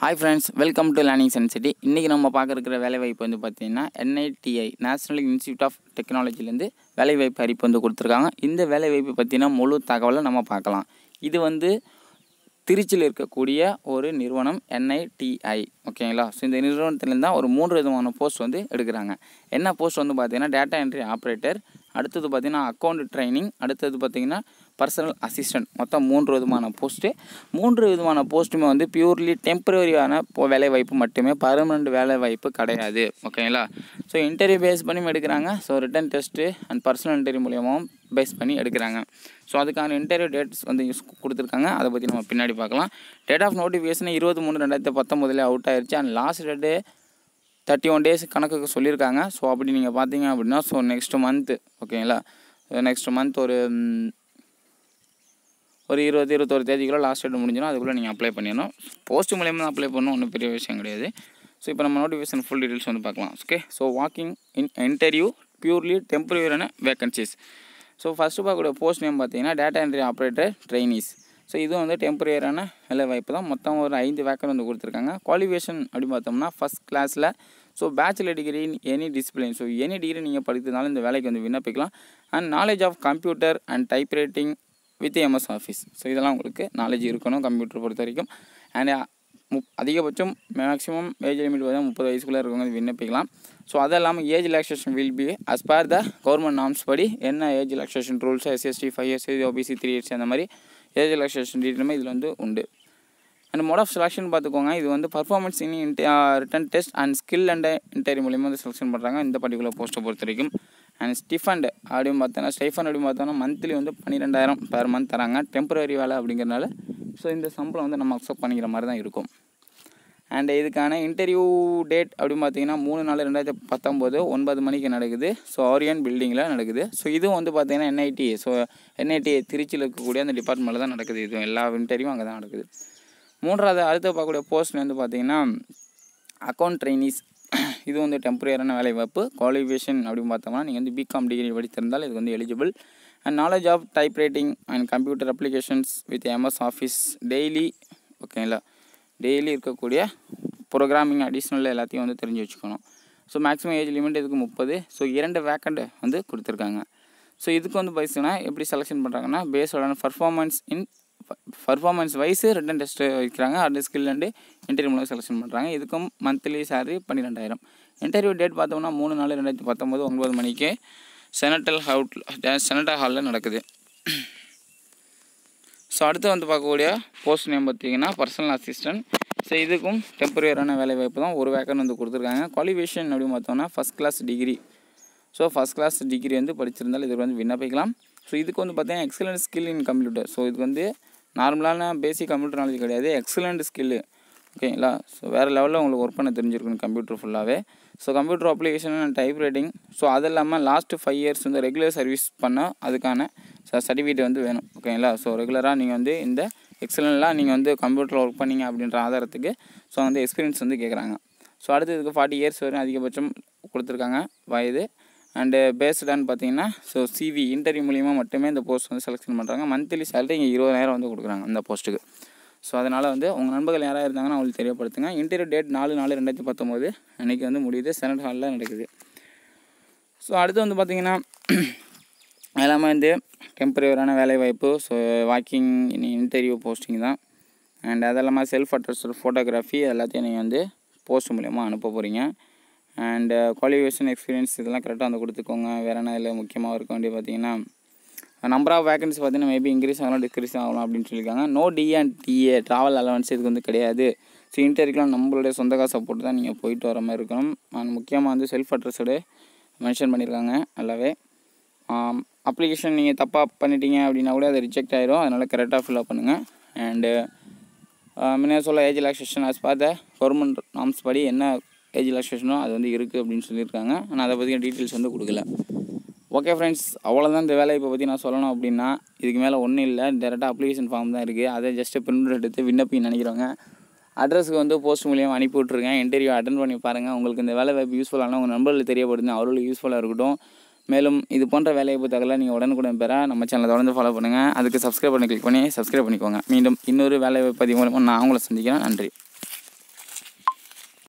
Hi friends, welcome to Learning Sensitivity. இன்னைக்கு நம்ம பார்க்க இருக்கிற வேலைவாய்ப்பு வந்து பார்த்தீங்கன்னா NITI நேஷனல் இன்ஸ்டிடியூட் ஆஃப் டெக்னாலஜிலேருந்து வேலைவாய்ப்பு அறிவிப்பு வந்து கொடுத்துருக்காங்க. இந்த வேலைவாய்ப்பு பற்றின முழு தகவலை நம்ம பார்க்கலாம். இது வந்து திருச்சியில் இருக்கக்கூடிய ஒரு நிறுவனம் NITI, ஓகேங்களா? ஸோ இந்த நிறுவனத்துலேருந்து தான் ஒரு 3 விதமான போஸ்ட் வந்து எடுக்கிறாங்க. என்ன போஸ்ட் வந்து பார்த்தீங்கன்னா டேட்டா என்ட்ரி ஆப்ரேட்டர், அடுத்தது பார்த்தீங்கன்னா அக்கௌண்ட் ட்ரைனிங், அடுத்தது பார்த்தீங்கன்னா பர்சனல் அசிஸ்டன்ட். மொத்தம் 3 விதமான போஸ்ட்டு. 3 விதமான போஸ்ட்டுமே வந்து பியூர்லி டெம்பரரியான வேலைவாய்ப்பு மட்டுமே, பர்மனெண்ட் வேலைவாய்ப்பு கிடையாது, ஓகேங்களா? ஸோ இன்டர்வியூ பேஸ் பண்ணி எடுக்கிறாங்க. So written test and personal interview மூலியமாகவும் பேஸ் பண்ணி எடுக்கிறாங்க. ஸோ அதுக்கான இன்டர்வியூ டேட்ஸ் வந்து கொடுத்துருக்காங்க. அதை பற்றி நம்ம பின்னாடி பார்க்கலாம். டேட் ஆஃப் நோட்டிஃபிகேஷன் 23/2019 அவுட் ஆயிடுச்சு. அண்ட் லாஸ்ட் டேட்டு 31 டேஸ் கணக்குக்கு சொல்லியிருக்காங்க. ஸோ அப்படி நீங்கள் பார்த்தீங்க அப்படின்னா ஸோ நெக்ஸ்ட் மந்த்து, ஓகேங்களா? நெக்ஸ்ட் மந்த் ஒரு 20-21 தேதிக்குள்ளே லாஸ்ட் டேட் முடிஞ்சிடும். அதுக்குள்ளே நீங்கள் அப்ளை பண்ணிடணும். போஸ்ட் மூலியமாக தான் அப்ளை பண்ணணும், ஒன்றும் பெரிய விஷயம் கிடையாது. ஸோ இப்போ நம்ம நோட்டிஃபிகேஷன் ஃபுல் டீட்டெயில்ஸ் வந்து பார்க்கலாம். Okay, so walking in interview purely டெம்பரரியான வேகன்சிஸ். ஸோ ஃபஸ்ட்டு பார்க்கக்கூடிய போஸ்ட் நேம் பார்த்தீங்கன்னா data entry operator trainees. So இதுவும் வந்து டெம்பரரியான வேலை வாய்ப்பு தான். மொத்தம் ஒரு 5 வேக்கன் வந்து கொடுத்துருக்காங்க. குவாலிஃபிகேஷன் அப்படின்னு பார்த்தோம்னா ஃபஸ்ட் கிளாஸில் so bachelor degree in any discipline. So any degree நீங்கள் படித்ததுனால இந்த வேலைக்கு வந்து விண்ணப்பிக்கலாம். And knowledge of computer and typewriting with MS Office. So இதெல்லாம் உங்களுக்கு நாலேஜ் இருக்கணும் கம்ப்யூட்டர் பொறுத்த வரைக்கும். அண்ட் அதிகபட்சம் மேக்ஸிமம் ஏஜ் லிமிட் வந்து 30 வயசுக்குள்ளே இருக்கவங்க விண்ணப்பிக்கலாம். ஸோ அது இல்லாமல் age relaxation will be as per the government norms படி என்ன age relaxation rules SST 5 years, OBC 3 years அந்த மாதிரி ஏஜ் ரிலாக்ஸேஷன் டீட்டெயிலுமே இதில் வந்து உண்டு. அண்ட் மோட் ஆஃப் செலெக்ஷன் பார்த்துக்கோங்க. இது வந்து performance in written test and skill and interview மூலியமாக வந்து செலெக்ஷன் பண்ணுறாங்க இந்த பர்டிகுலர் போஸ்ட்டை பொறுத்த வரைக்கும். அண்ட் ஸ்டிஃபண்ட் அப்படின்னு பார்த்தோன்னா மந்த்லி வந்து 12,000 பெர் மந்த் தராங்க. டெம்பரரி வேலை அப்படிங்கிறனால ஸோ இந்த சம்பளம் வந்து நம்ம அக்செப்ட் பண்ணிக்கிற மாதிரி தான் இருக்கும். அண்ட் இதுக்கான இன்டர்வியூ டேட் அப்படின்னு பார்த்தீங்கன்னா 3/4/2019 9 மணிக்கு நடக்குது. ஸோ ஆரியன் பில்டிங்கில் நடக்குது. ஸோ இதுவும் வந்து பார்த்தீங்கன்னா NITI, ஸோ NITI திருச்சியில் இருக்கக்கூடிய அந்த டிபார்ட்மெண்ட்டில் தான் நடக்குது. இதுவும் எல்லா இன்டர்வியூவும் அங்கே தான் நடக்குது. மூன்றாவது அடுத்து பார்க்கக்கூடிய போஸ்ட் வந்து பார்த்தீங்கன்னா அக்கௌண்ட் ட்ரைனிஸ். இது வந்து டெம்பரரியான வேலைவாய்ப்பு. குவாலிஃபிகேஷன் அப்படின்னு பார்த்தோம்னா நீங்கள் வந்து BCom டிகிரி படித்திருந்தால் இது வந்து eligible. And knowledge of typewriting and computer applications with MS Office daily, ஓகேங்களா? டெய்லி இருக்கக்கூடிய ப்ரோக்ராமிங் அடிஷ்னல் எல்லாத்தையும் வந்து தெரிஞ்சு வச்சுக்கணும். ஸோ மேக்ஸிமம் ஏஜ் லிமிட் இதுக்கு 30. ஸோ 2 வேக்கண்ட் வந்து கொடுத்துருக்காங்க. ஸோ இதுக்கு வந்து பார்த்தீங்கன்னா எப்படி செலெக்ஷன் பண்ணுறாங்கன்னா பேஸ்டான பர்ஃபார்மன்ஸ் வைஸ் ரிட்டன் டெஸ்ட்டு வைக்கிறாங்க. அடுத்த ஸ்கில் அண்டு இன்டர்வியூ மூலம் செலெக்ஷன் பண்ணுறாங்க. இதுக்கும் மந்த்லி சேலரி 12,000. இன்டர்வியூ டேட் பார்த்தோம்னா 3/4/2019 9 மணிக்கு செனட்டல் ஹாலில் நடக்குது. ஸோ அடுத்து வந்து பார்க்கக்கூடிய போஸ்ட் நேம் பார்த்தீங்கன்னா பர்சனல் அசிஸ்டன்ட். ஸோ இதுக்கும் டெம்பரரியான வேலைவாய்ப்பு தான். ஒரு வேக்கன் வந்து கொடுத்துருக்காங்க. குவாலிஃபிகேஷன் அப்படின்னு பார்த்தோம்னா first class degree. So first class degree வந்து படிச்சிருந்தால் இதுக்கு வந்து விண்ணப்பிக்கலாம். ஸோ இதுக்கு வந்து பார்த்தீங்கன்னா excellent skill in computer. So இதுக்கு வந்து நார்மலான பேசிக் கம்ப்யூட்டர் நாலேஜ் கிடையாது, எக்ஸலண்ட் ஸ்கில்லு, ஓகேங்களா? ஸோ வேறு லெவலில் உங்களுக்கு ஒர்க் பண்ண தெரிஞ்சிருக்கணும் கம்ப்யூட்டர் ஃபுல்லாகவே. So computer application and typewriting. So அது இல்லாமல் லாஸ்ட்டு 5 years வந்து ரெகுலர் சர்வீஸ் பண்ண அதுக்கான சர்டிஃபிகேட் வந்து வேணும், ஓகேங்களா? ஸோ ரெகுலராக நீங்கள் வந்து இந்த எக்ஸலண்ட்லாம் நீங்கள் வந்து கம்ப்யூட்டரில் ஒர்க் பண்ணிங்க அப்படின்ற ஆதாரத்துக்கு ஸோ வந்து எக்ஸ்பீரியன்ஸ் வந்து கேட்குறாங்க. ஸோ அடுத்து இதுக்கு 40 years வரையும் அதிகபட்சம் கொடுத்துருக்காங்க வயது. அண்டு பேஸ்டான்னு பார்த்தீங்கன்னா ஸோ CV இன்டர்வியூ மூலிமா மட்டுமே இந்த போஸ்ட் வந்து செலெக்ஷன் பண்ணுறாங்க. மந்த்லி சேலரி இங்கே 20,000 வந்து கொடுக்குறாங்க அந்த போஸ்ட்டுக்கு. ஸோ அதனால் வந்து உங்கள் நண்பர்கள் யாராக இருந்தாங்கன்னா அவங்களுக்கு தெரியப்படுத்துங்க. இன்டர்வியூ டேட் 4/4/2019 அன்றைக்கி வந்து முடியுது. செனட் ஹாலில் நடக்குது. ஸோ அடுத்து வந்து பார்த்திங்கன்னா எல்லாமே வந்து டெம்பரரியான வேலைவாய்ப்பு. ஸோ வாக்கிங் இன்டர்வியூ போஸ்டிங் தான். அண்ட் அது இல்லாமல் செல்ஃப் அட்ரஸ்ட் ஃபோட்டோகிராஃபி எல்லாத்தையும் நீங்கள் வந்து போஸ்ட் மூலிமா அனுப்ப போகிறீங்க. அண்டு குவாலிஃபிகேஷன் எக்ஸ்பீரியன்ஸ் இதெல்லாம் கரெக்டாக வந்து கொடுத்துக்கோங்க. வேறு என்ன இதில் முக்கியமாக இருக்க வேண்டிய பார்த்தீங்கன்னா நம்பர் ஆஃப் வேகன்சி பார்த்தீங்கன்னா மேபி இன்க்ரீஸ் ஆகலாம் டிக்ரீஸ் ஆகலாம் அப்படின்னு சொல்லியிருக்காங்க. நோ DA ட்ராவல் அலவன்ஸ் இதுக்கு வந்து கிடையாது. ஸோ இன்டர்வியூக்கெலாம் நம்மளுடைய சொந்த காசை போட்டு தான் நீங்கள் போயிட்டு வர மாதிரி இருக்கணும். அண்ட் முக்கியமாக வந்து செல்ஃப் அட்ரஸோடு மென்ஷன் பண்ணியிருக்காங்க நல்லாவே. அப்ளிகேஷன் நீங்கள் தப்பாக பண்ணிட்டீங்க அப்படின்னா கூட அது ரிஜெக்ட் ஆகிடும். அதனால் கரெக்டாக ஃபில்அப் பண்ணுங்கள். அண்டு முன்னே சொல்ல age relaxation as per the government norms படி என்ன ஏஜ் ரிலாக்ஸேஷனோ அது வந்து இருக்குது அப்படின்னு சொல்லியிருக்காங்க. ஆனால் அதை பற்றின டீட்டெயில்ஸ் வந்து கொடுக்கல. ஓகே ஃப்ரெண்ட்ஸ், அவ்வளோதான் இந்த வேலையை பற்றி நான் சொல்லணும் அப்படின்னா. இதுக்கு மேலே ஒன்றும் இல்லை, டேரெக்டாக அப்ளிகேஷன் ஃபார்ம் தான் இருக்குது. அதை ஜஸ்ட்டு பிரிண்ட் எடுத்து விண்ணப்பி நினைக்கிறவங்க அட்ரஸுக்கு வந்து போஸ்ட் மூலியமாக அனுப்பி விட்ருங்க. இன்டர்வியூ அட்டன் பண்ணி பாருங்கள். உங்களுக்கு இந்த வேலை வாய்ப்பு யூஸ்ஃபுல்லான உங்கள் நண்பர்களுக்கு தெரியப்படுது, அவர்களுக்கு யூஸ்ஃபுல்லாக இருக்கட்டும். மேலும் இது போன்ற வேலைவாய்ப்பு தகவலை நீங்கள் உடனுக்குடன் பெற நம்ம சேனலை தொடர்ந்து ஃபாலோ பண்ணுங்கள். அதுக்கு சப்ஸ்கிரைப் பண்ணி கிளிக் பண்ணி சப்ஸ்கிரைப் பண்ணிக்கோங்க. மீண்டும் இன்னொரு வேலைவாய்ப்பு பதிவு மூலமாக நான் உங்களை சந்திக்கிறேன். நன்றி.